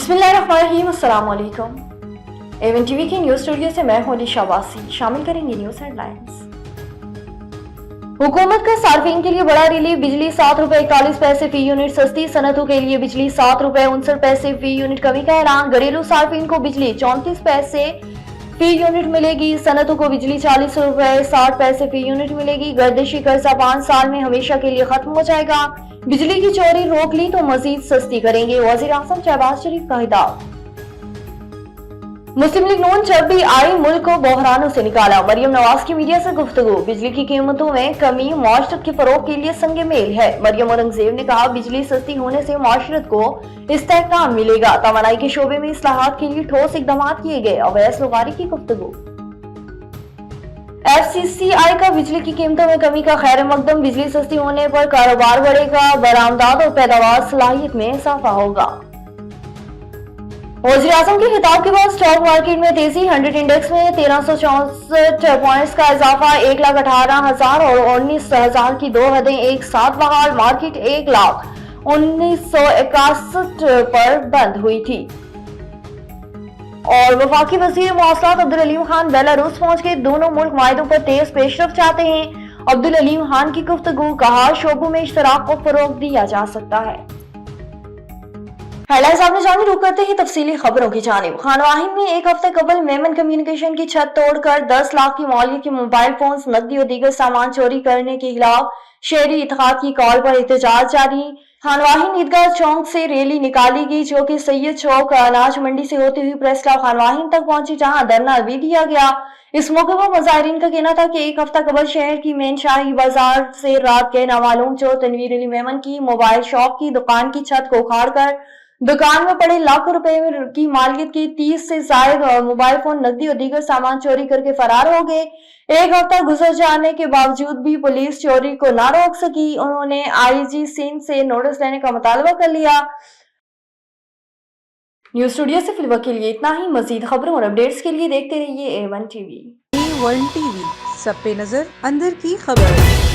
बिस्मिल्लाहिर्रहमानिर्रहीम, अस्सलाम वालेकुम। एवन टीवी के न्यूज स्टूडियो से मैं हूं अलीशा वासी। शामिल करेंगे न्यूज हेडलाइंस। हुकूमत का सार्फिन के लिए बड़ा रिलीफ। बिजली ₹7.41 फी यूनिट सस्ती। सनतों के लिए बिजली ₹7.59 फी यूनिट कमी का ऐलान। घरेलू सार्फिन को बिजली 34 पैसे फी यूनिट मिलेगी। सनतों को बिजली ₹40.60 फी यूनिट मिलेगी। गर्दिशी कर्जा 5 साल में हमेशा के लिए खत्म हो जाएगा। बिजली की चोरी रोक ली तो मजीद सस्ती करेंगे। वजीर आज़म शहबाज शरीफ का हिदायत। मुस्लिम लीग नून जब भी आई मुल्क को बहरानों से निकाला। मरियम नवाज की मीडिया से गुफ्तगू। बिजली की कीमतों में कमी मुआशरत के फरोग के लिए संगे मेल है। मरियम औरंगजेब ने कहा, बिजली सस्ती होने से मुआशरत को इस्तेहकाम मिलेगा। तवानाई के शोबे में इस्लाहात के लिए ठोस इकदाम किए गए। अवैस लुगारी की गुफ्तगू। FCCI का बिजली की कीमतों में कमी का खैर मकदम। बिजली सस्ती होने पर कारोबार बढ़ेगा। बरामदात और पैदावार सलाहियत में इजाफा होगा। वज़ीर आज़म के खिताब के बाद स्टॉक मार्केट में तेजी। 100 इंडेक्स में 1364 पॉइंट्स का इजाफा। 1,18,000 और 19,000 की दो हदें एक साथ बहाल। मार्केट 1,19,61 पर बंद हुई थी। और वफाकी वज़ीर मवासलात अब्दुल अलीम खान बेलारूस पहुंच गए। दोनों मुल्क माहिदों पर तेज पेशरफ चाहते हैं। अब्दुल अलीम खान की गुफ्तगू। कहा, शोबों में इश्तराक को फरोग दिया जा सकता है। हेडलाइंस आपने जानी। रुक करते ही तफसीली खबरों की जानिब। खानवाहिन में एक हफ्ते कबल मेमन कम्युनिकेशन की छत तोड़कर 10 लाख की मौलियत के मोबाइल फोन, नकदी और दीगर सामान चोरी करने के खिलाफ शहरी इत्तेहाद की कॉल पर एहतजाज जारी। खानवाहिन ईदगाह चौक से रैली निकाली गई, जो कि सैयद चौक अनाज मंडी से होती हुई प्रेस क्लब खानवाहिन तक पहुंची, जहां धरना भी दिया गया। इस मौके पर मुजाहिरीन का कहना था कि एक हफ्ता कबल शहर की मेन शाही बाजार से रात के नामालूम चोर तनवीर अली मेमन की मोबाइल शॉप की दुकान की छत को उखाड़कर दुकान में पड़े लाखों रुपए की मालियत के 30 से जायद मोबाइल फोन, नकदी और दीगर सामान चोरी करके फरार हो गए। एक हफ्ता गुजर जाने के बावजूद भी पुलिस चोरी को ना रोक सकी। उन्होंने IG सिंध से नोटिस लेने का मुतालबा कर लिया। न्यूज स्टूडियो से फिलहाल के लिए इतना ही। मजीद खबरों और अपडेट्स के लिए देखते रहिए A1 TV। A1 TV, सब पे नजर, अंदर की खबर।